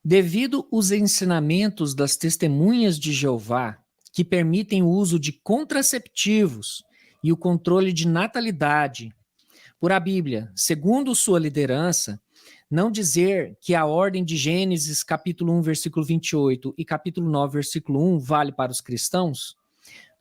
Devido os ensinamentos das testemunhas de Jeová, que permitem o uso de contraceptivos e o controle de natalidade, por a Bíblia, segundo sua liderança, não dizer que a ordem de Gênesis capítulo 1, versículo 28 e capítulo 9, versículo 1 vale para os cristãos,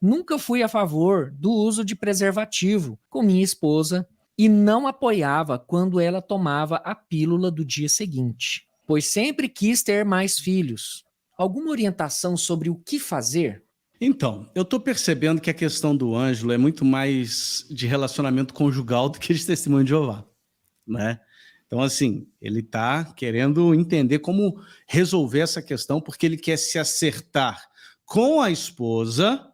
nunca fui a favor do uso de preservativo com minha esposa e não apoiava quando ela tomava a pílula do dia seguinte, pois sempre quis ter mais filhos. Alguma orientação sobre o que fazer? Então, eu estou percebendo que a questão do Ângelo é muito mais de relacionamento conjugal do que de testemunho de Jeová, né? Então, assim, ele está querendo entender como resolver essa questão, porque ele quer se acertar com a esposa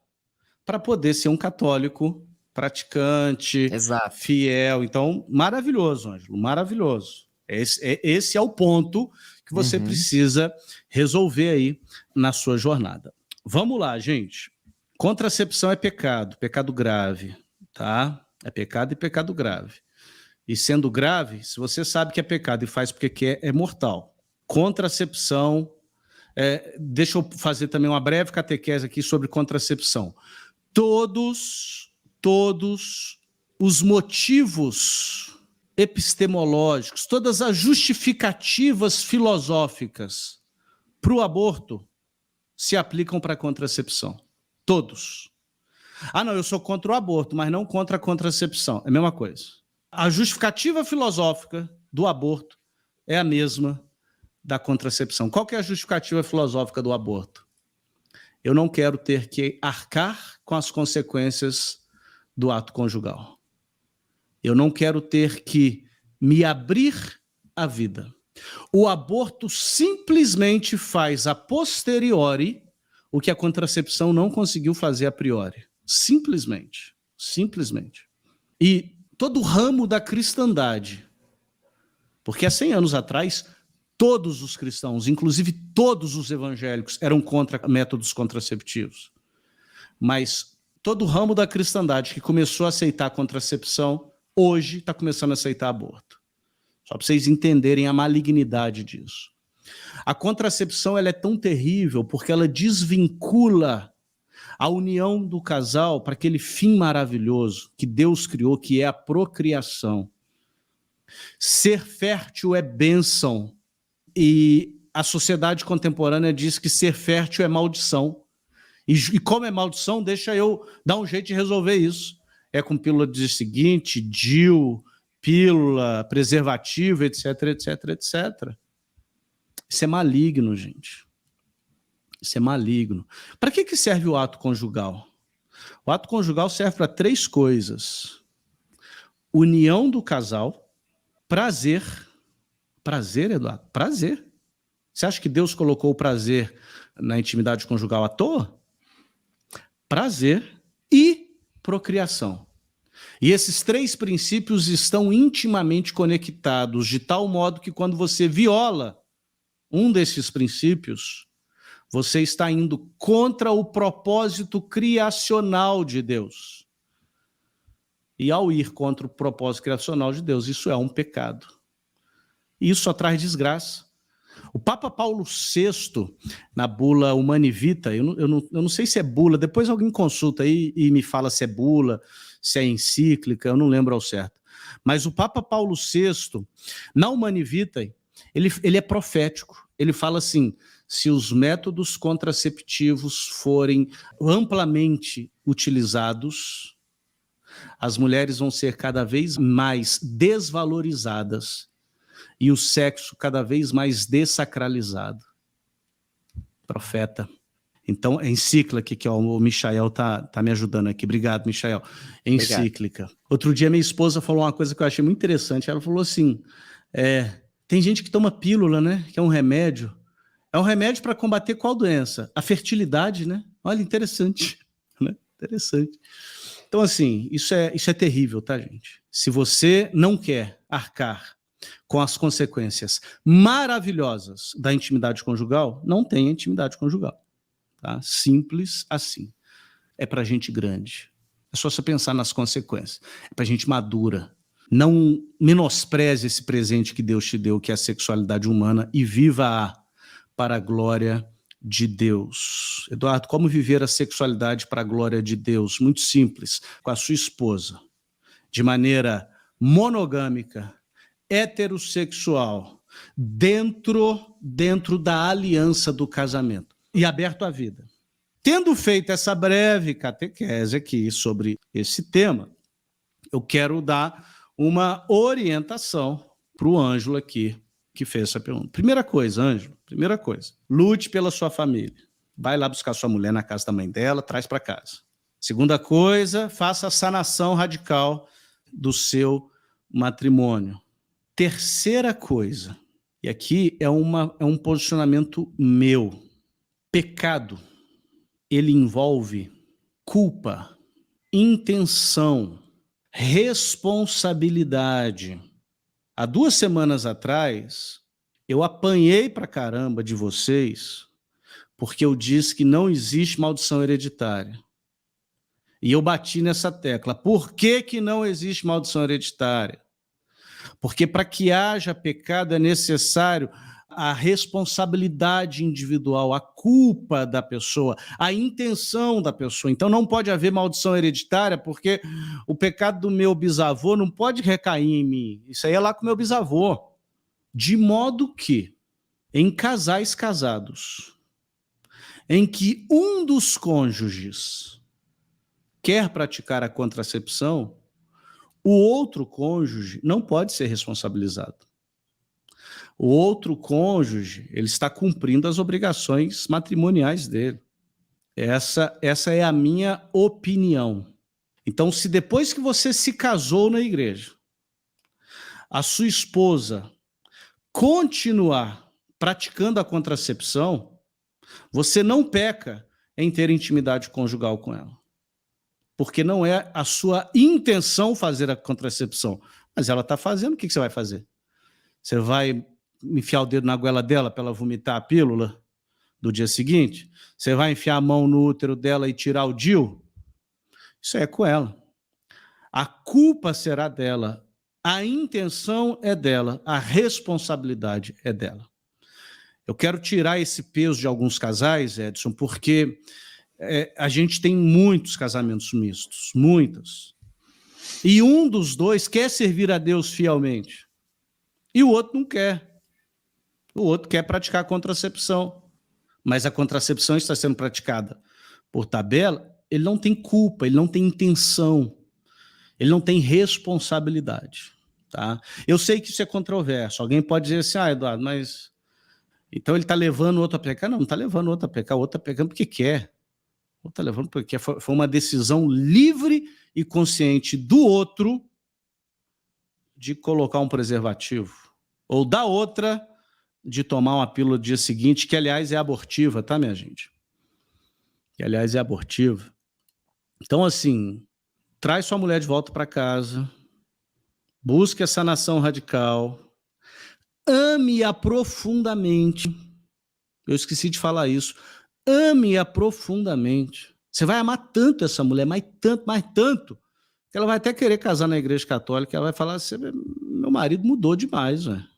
para poder ser um católico praticante, Exato. fiel. Então, maravilhoso, Ângelo, maravilhoso. Esse é o ponto que você precisa resolver aí na sua jornada. Vamos lá, gente. Contracepção é pecado, pecado grave, tá? É pecado e pecado grave. E sendo grave, se você sabe que é pecado e faz porque quer, é mortal. Contracepção, deixa eu fazer também uma breve catequese aqui sobre contracepção. Todos os motivos epistemológicos, todas as justificativas filosóficas para o aborto se aplicam para a contracepção. Todos. Ah, não, eu sou contra o aborto, mas não contra a contracepção. É a mesma coisa. A justificativa filosófica do aborto é a mesma da contracepção. Qual que é a justificativa filosófica do aborto? Eu não quero ter que arcar com as consequências do ato conjugal. Eu não quero ter que me abrir à vida. O aborto simplesmente faz a posteriori o que a contracepção não conseguiu fazer a priori. Simplesmente. Simplesmente. E todo o ramo da cristandade, porque há 100 anos atrás, todos os cristãos, inclusive todos os evangélicos, eram contra métodos contraceptivos. Mas todo o ramo da cristandade que começou a aceitar a contracepção, hoje está começando a aceitar aborto. Só para vocês entenderem a malignidade disso. A contracepção ela é tão terrível porque ela desvincula a união do casal para aquele fim maravilhoso que Deus criou, que é a procriação. Ser fértil é bênção. E a sociedade contemporânea diz que ser fértil é maldição. E como é maldição, deixa eu dar um jeito de resolver isso. É com pílula do dia seguinte, DIU, pílula, preservativo, etc, etc, etc. Isso é maligno, gente. Isso é maligno. Para que serve o ato conjugal? O ato conjugal serve para 3 coisas. União do casal, prazer. Prazer, Eduardo? Prazer. Você acha que Deus colocou o prazer na intimidade conjugal à toa? Prazer e procriação. E esses 3 princípios estão intimamente conectados, de tal modo que quando você viola um desses princípios, você está indo contra o propósito criacional de Deus. E ao ir contra o propósito criacional de Deus, isso é um pecado. E isso só traz desgraça. O Papa Paulo VI, na bula Humani Vitae, eu não sei se é bula, depois alguém consulta aí e me fala se é bula, se é encíclica, eu não lembro ao certo. Mas o Papa Paulo VI, na Humani Vitae, ele é profético. Ele fala assim, se os métodos contraceptivos forem amplamente utilizados, as mulheres vão ser cada vez mais desvalorizadas e o sexo cada vez mais dessacralizado. Profeta. Então, é encíclica que ó, o Michael tá me ajudando aqui. Obrigado, Michael. Encíclica. Obrigado. Outro dia, minha esposa falou uma coisa que eu achei muito interessante. Ela falou assim, tem gente que toma pílula, né? Que é um remédio. É um remédio para combater qual doença? A fertilidade, né? Olha, interessante. Né? Interessante. Então, assim, isso é terrível, tá, gente? Se você não quer arcar com as consequências maravilhosas da intimidade conjugal, não tenha intimidade conjugal. Tá? Simples assim. É para gente grande. É só você pensar nas consequências. É para gente madura. Não menospreze esse presente que Deus te deu, que é a sexualidade humana, e viva-a para a glória de Deus. Eduardo, como viver a sexualidade para a glória de Deus? Muito simples, com a sua esposa, de maneira monogâmica, heterossexual, dentro da aliança do casamento e aberto à vida. Tendo feito essa breve catequese aqui sobre esse tema, eu quero dar uma orientação para o Ângelo aqui, que fez essa pergunta. Primeira coisa, Ângelo, lute pela sua família. Vai lá buscar sua mulher na casa da mãe dela, traz para casa. Segunda coisa, faça a sanação radical do seu matrimônio. Terceira coisa, e aqui é um posicionamento meu, pecado, ele envolve culpa, intenção, responsabilidade. Há 2 semanas atrás, eu apanhei pra caramba de vocês porque eu disse que não existe maldição hereditária. E eu bati nessa tecla. Por que não existe maldição hereditária? Porque para que haja pecado é necessário a responsabilidade individual, a culpa da pessoa, a intenção da pessoa. Então não pode haver maldição hereditária, porque o pecado do meu bisavô não pode recair em mim. Isso aí é lá com o meu bisavô. De modo que, em casais casados, em que um dos cônjuges quer praticar a contracepção, o outro cônjuge não pode ser responsabilizado. O outro cônjuge, ele está cumprindo as obrigações matrimoniais dele. Essa é a minha opinião. Então, se depois que você se casou na igreja, a sua esposa continuar praticando a contracepção, você não peca em ter intimidade conjugal com ela. Porque não é a sua intenção fazer a contracepção. Mas ela está fazendo, o que você vai fazer? Você vai enfiar o dedo na goela dela para ela vomitar a pílula do dia seguinte? Você vai enfiar a mão no útero dela e tirar o DIU? Isso é com ela. A culpa será dela, a intenção é dela, a responsabilidade é dela. Eu quero tirar esse peso de alguns casais, Edson, porque a gente tem muitos casamentos mistos, muitos. E um dos dois quer servir a Deus fielmente, e o outro não quer. O outro quer praticar a contracepção, mas a contracepção está sendo praticada por tabela, ele não tem culpa, ele não tem intenção, ele não tem responsabilidade. Tá? Eu sei que isso é controverso. Alguém pode dizer assim, Eduardo, mas então ele está levando o outro a pecar? Não está levando o outro a pecar, o outro está pecando porque quer. O outro está levando porque quer. Foi uma decisão livre e consciente do outro de colocar um preservativo, ou da outra de tomar uma pílula no dia seguinte, que, aliás, é abortiva, tá, minha gente? Que, aliás, é abortiva. Então, assim, traz sua mulher de volta para casa, busque essa sanação radical, ame-a profundamente. Eu esqueci de falar isso. Ame-a profundamente. Você vai amar tanto essa mulher, mais tanto, que ela vai até querer casar na igreja católica, ela vai falar assim, meu marido mudou demais, velho.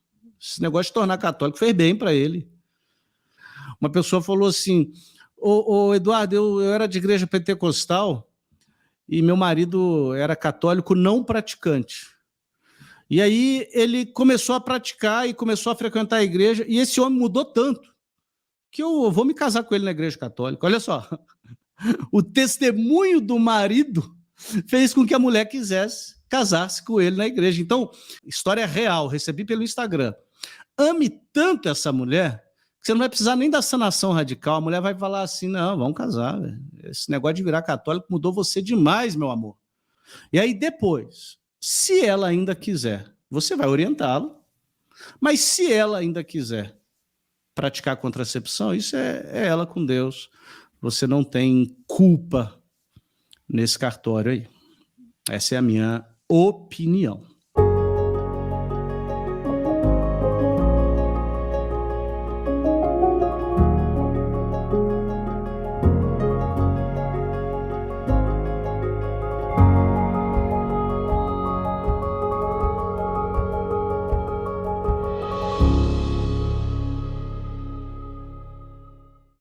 Esse negócio de tornar católico fez bem para ele. Uma pessoa falou assim, ô Eduardo, eu era de igreja pentecostal e meu marido era católico não praticante. E aí ele começou a praticar e começou a frequentar a igreja, e esse homem mudou tanto que eu vou me casar com ele na igreja católica. Olha só, o testemunho do marido fez com que a mulher quisesse casar-se com ele na igreja. Então, história real, recebi pelo Instagram. Ame tanto essa mulher que você não vai precisar nem da sanação radical. A mulher vai falar assim, não, vamos casar. Véio. Esse negócio de virar católico mudou você demais, meu amor. E aí depois, se ela ainda quiser, você vai orientá-la, mas se ela ainda quiser praticar contracepção, isso é ela com Deus. Você não tem culpa nesse cartório aí. Essa é a minha opinião.